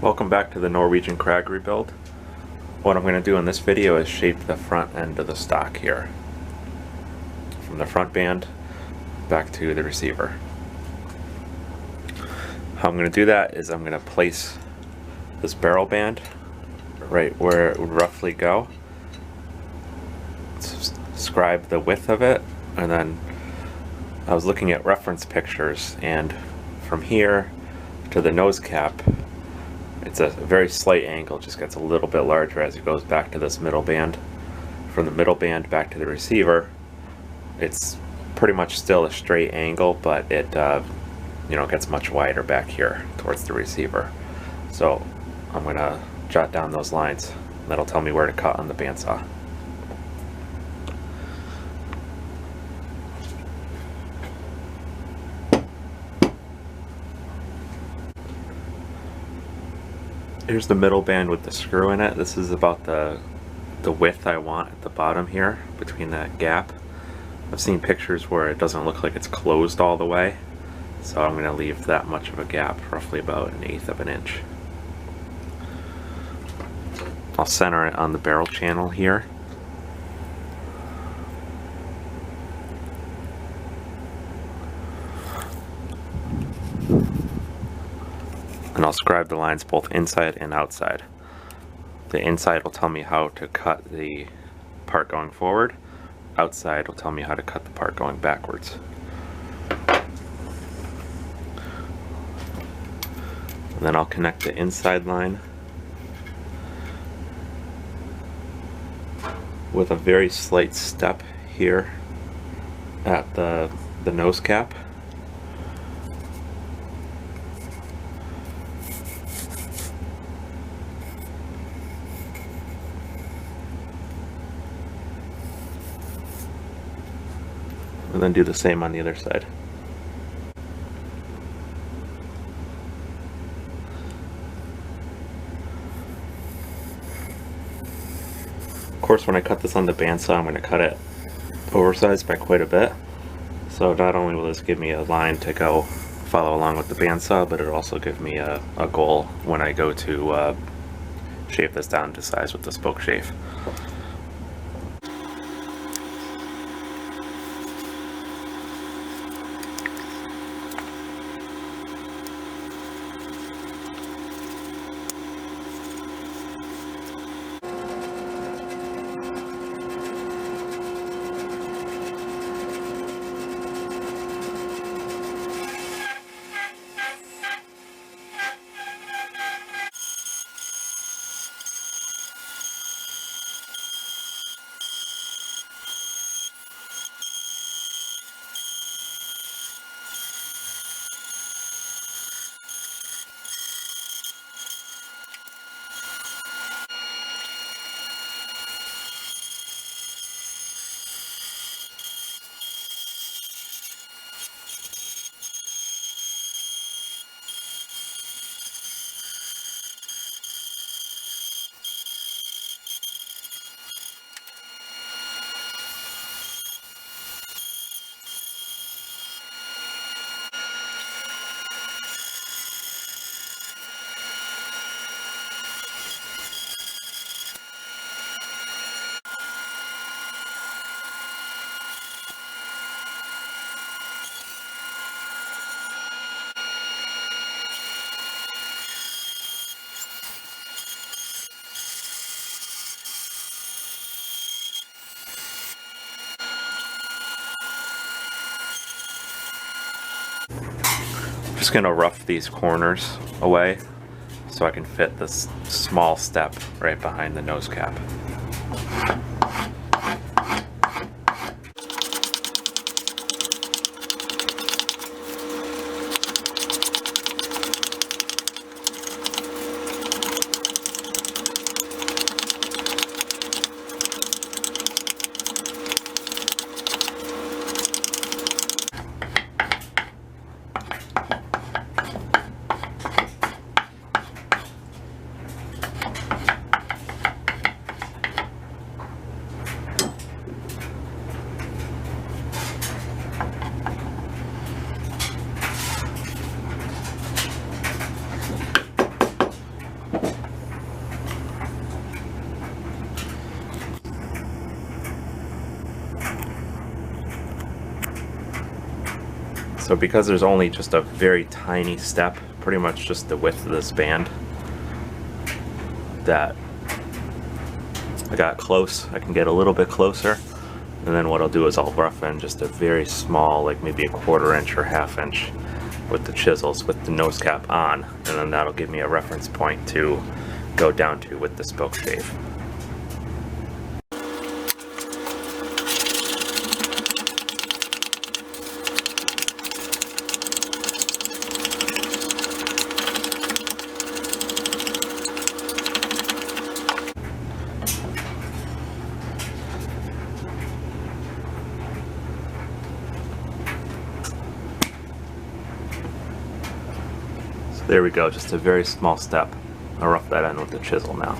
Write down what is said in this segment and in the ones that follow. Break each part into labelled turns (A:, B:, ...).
A: Welcome back to the Norwegian Krag rebuild. What I'm going to do in this video is shape the front end of the stock here. From the front band back to the receiver. How I'm going to do that is I'm going to place this barrel band right where it would roughly go. Describe the width of it, and then I was looking at reference pictures, and from here to the nose cap it's a very slight angle, just gets a little bit larger as it goes back to this middle band. From the middle band back to the receiver, it's pretty much still a straight angle, but it gets much wider back here towards the receiver. So I'm going to jot down those lines. That'll tell me where to cut on the bandsaw. Here's the middle band with the screw in it. This is about the width I want at the bottom here between that gap. I've seen pictures where it doesn't look like it's closed all the way, so I'm going to leave that much of a gap, roughly about 1/8 of an inch. I'll center it on the barrel channel here. And I'll scribe the lines both inside and outside. The inside will tell me how to cut the part going forward. Outside will tell me how to cut the part going backwards. And then I'll connect the inside line with a very slight step here at the nose cap. And then do the same on the other side. Of course, when I cut this on the bandsaw, I'm going to cut it oversized by quite a bit. So not only will this give me a line to go follow along with the bandsaw, but it'll also give me a goal when I go to shape this down to size with the spoke shave. I'm just going to rough these corners away so I can fit this small step right behind the nose cap. So because there's only just a very tiny step, pretty much just the width of this band, that I got close, I can get a little bit closer, and then what I'll do is I'll rough in just a very small, like maybe a 1/4 inch or 1/2 inch with the chisels with the nose cap on, and then that'll give me a reference point to go down to with the spoke shave. There we go, just a very small step. I'll rough that in with the chisel now.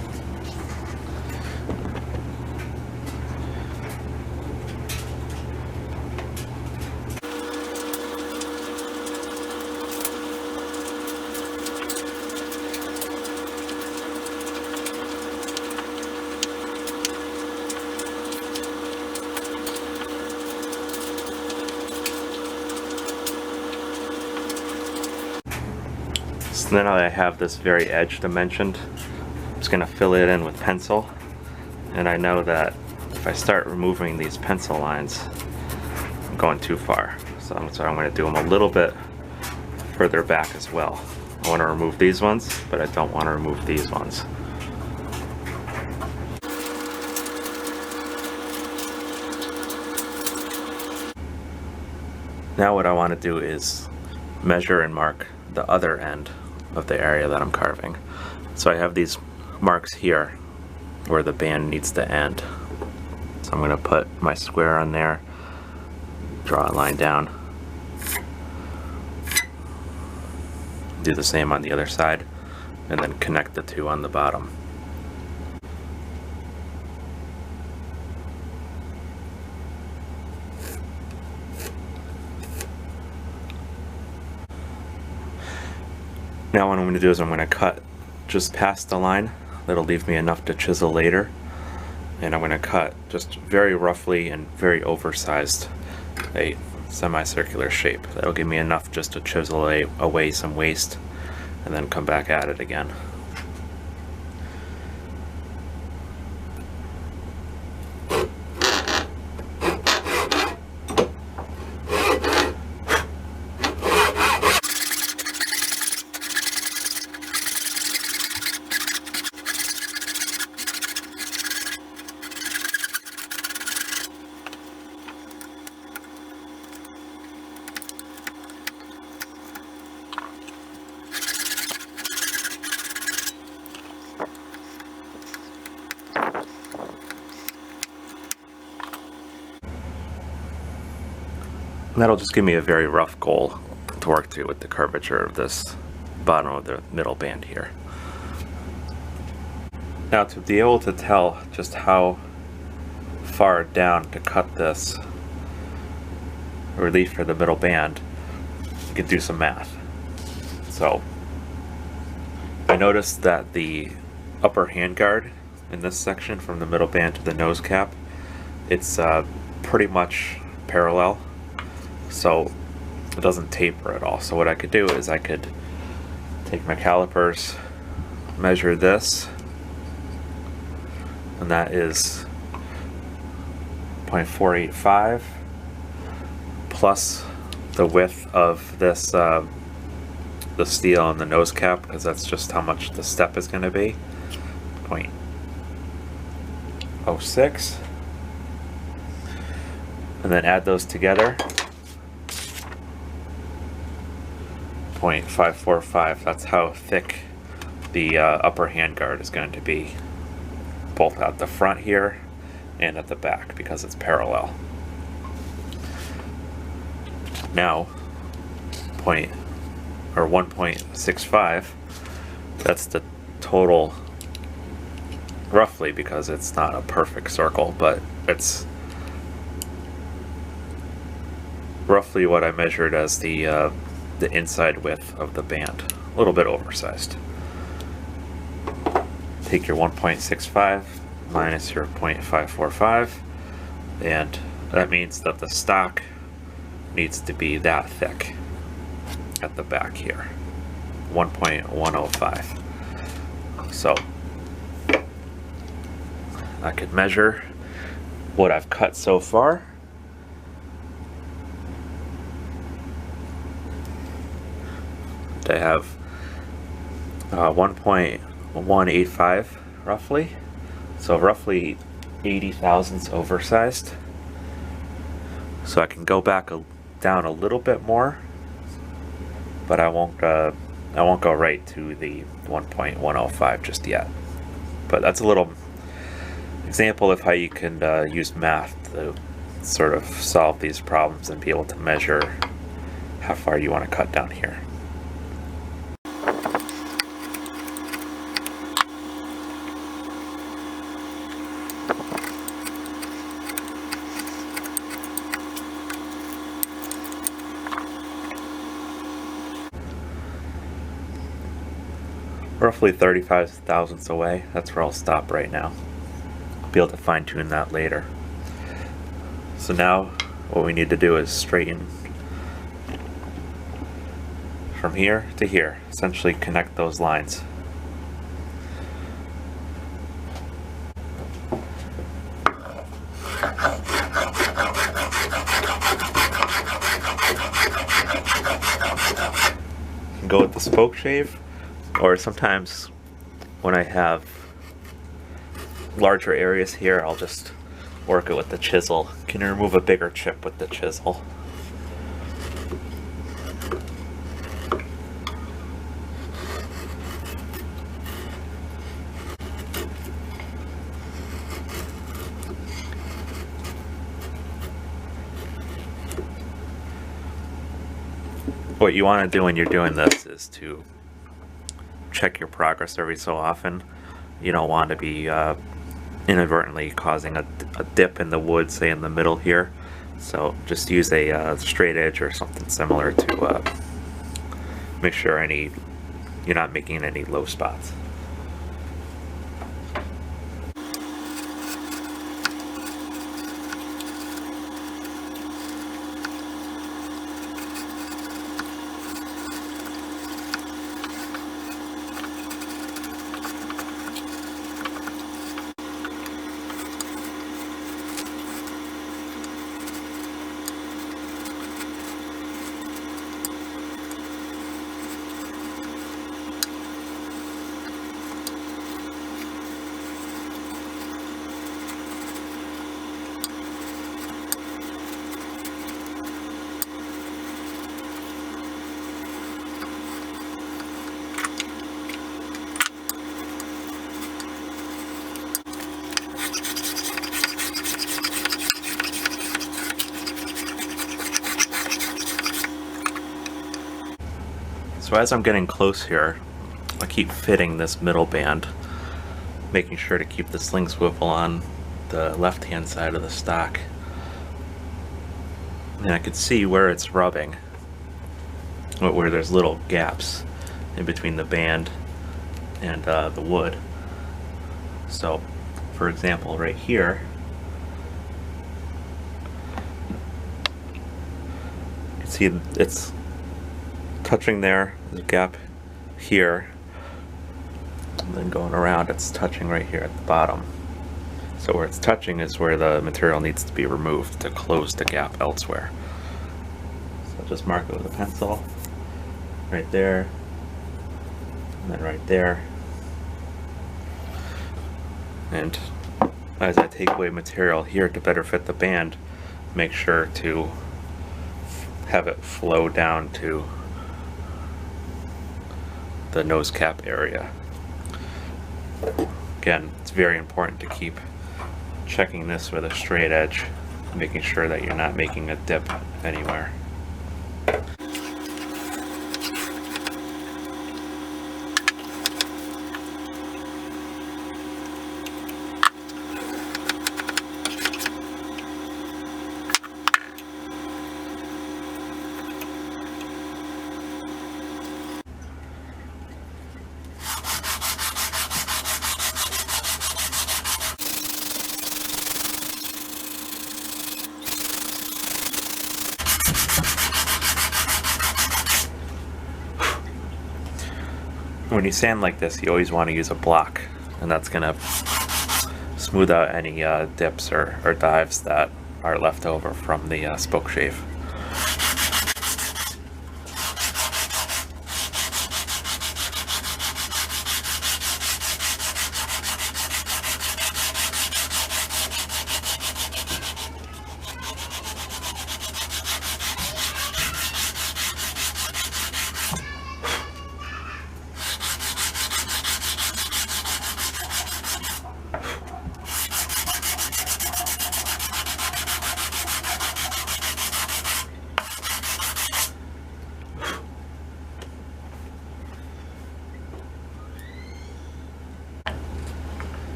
A: So now that I have this very edge dimensioned, I'm just going to fill it in with pencil. And I know that if I start removing these pencil lines, I'm going too far. So I'm going to do them a little bit further back as well. I want to remove these ones, but I don't want to remove these ones. Now what I want to do is measure and mark the other end of the area that I'm carving. So I have these marks here where the band needs to end. So I'm going to put my square on there, draw a line down, do the same on the other side, and then connect the two on the bottom. Now what I'm going to do is I'm going to cut just past the line. That'll leave me enough to chisel later. And I'm going to cut just very roughly and very oversized a semicircular shape. That'll give me enough just to chisel away some waste and then come back at it again. And that'll just give me a very rough goal to work to with the curvature of this bottom of the middle band here. Now to be able to tell just how far down to cut this relief for the middle band, you could do some math. So I noticed that the upper handguard in this section from the middle band to the nose cap, it's pretty much parallel. So it doesn't taper at all. So what I could do is I could take my calipers, measure this, and that is 0.485 plus the width of this the steel on the nose cap, because that's just how much the step is going to be, 0.06, and then add those together, 0.545. That's how thick the upper handguard is going to be, both at the front here and at the back, because it's parallel. Now 1.65, that's the total, roughly, because it's not a perfect circle, but it's roughly what I measured as the inside width of the band, a little bit oversized. Take your 1.65 minus your 0.545, and that means that the stock needs to be that thick. at the back here, 1.105. So I could measure what I've cut so far. I have 1.185 roughly, so roughly 80 thousandths oversized. So I can go back down a little bit more, but I won't go right to the 1.105 just yet. But that's a little example of how you can use math to sort of solve these problems and be able to measure how far you want to cut down here. Roughly 35 thousandths away. That's where I'll stop right now. I'll be able to fine tune that later. So now what we need to do is straighten from here to here. Essentially connect those lines. You can go with the spoke shave, or sometimes when I have larger areas here, I'll just work it with the chisel. You can remove a bigger chip with the chisel. What you want to do when you're doing this is to check your progress every so often. You don't want to be inadvertently causing a dip in the wood, say in the middle here. So just use a straight edge or something similar to make sure you're not making any low spots. So as I'm getting close here, I keep fitting this middle band, making sure to keep the sling swivel on the left-hand side of the stock. And I can see where it's rubbing, where there's little gaps in between the band and the wood. So, for example, right here, you can see it's touching there, there's a gap here, and then going around it's touching right here at the bottom. So where it's touching is where the material needs to be removed to close the gap elsewhere. So I'll just mark it with a pencil, right there, and then right there. And as I take away material here to better fit the band, make sure to have it flow down to the nose cap area. Again, it's very important to keep checking this with a straight edge, making sure that you're not making a dip anywhere. when you sand like this, you always want to use a block, and that's going to smooth out any dips or dives that are left over from the spoke shave.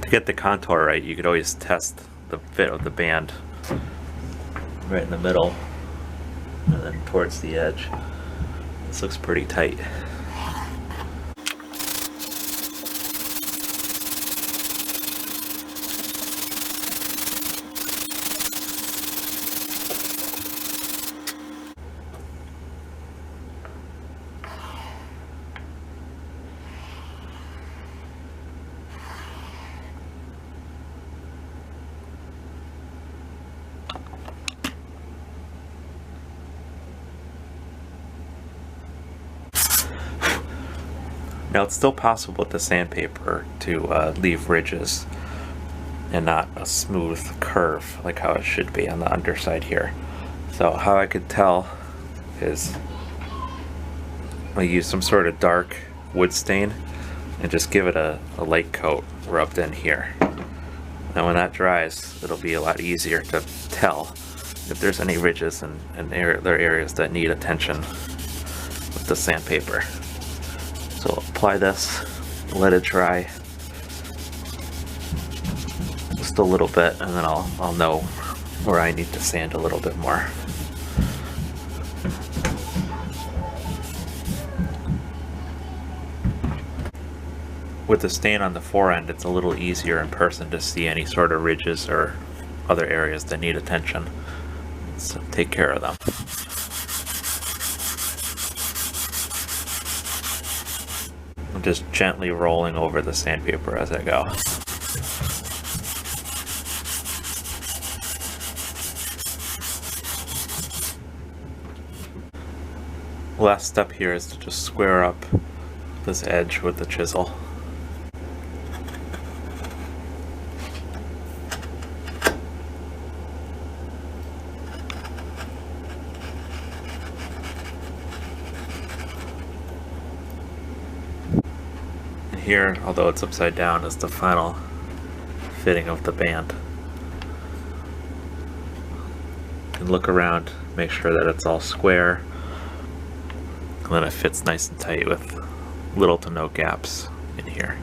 A: To get the contour right, you could always test the fit of the band right in the middle and then towards the edge. This looks pretty tight. Now it's still possible with the sandpaper to leave ridges and not a smooth curve like how it should be on the underside here. So how I could tell is I use some sort of dark wood stain and just give it a light coat rubbed in here. And when that dries, it'll be a lot easier to tell if there's any ridges and other areas that need attention with the sandpaper. So apply this, let it dry just a little bit, and then I'll know where I need to sand a little bit more. With the stain on the fore-end, it's a little easier in person to see any sort of ridges or other areas that need attention. So take care of them. I'm just gently rolling over the sandpaper as I go. Last step here is to just square up this edge with the chisel. Here, although it's upside down, is the final fitting of the band. You can look around, make sure that it's all square, and then it fits nice and tight with little to no gaps in here.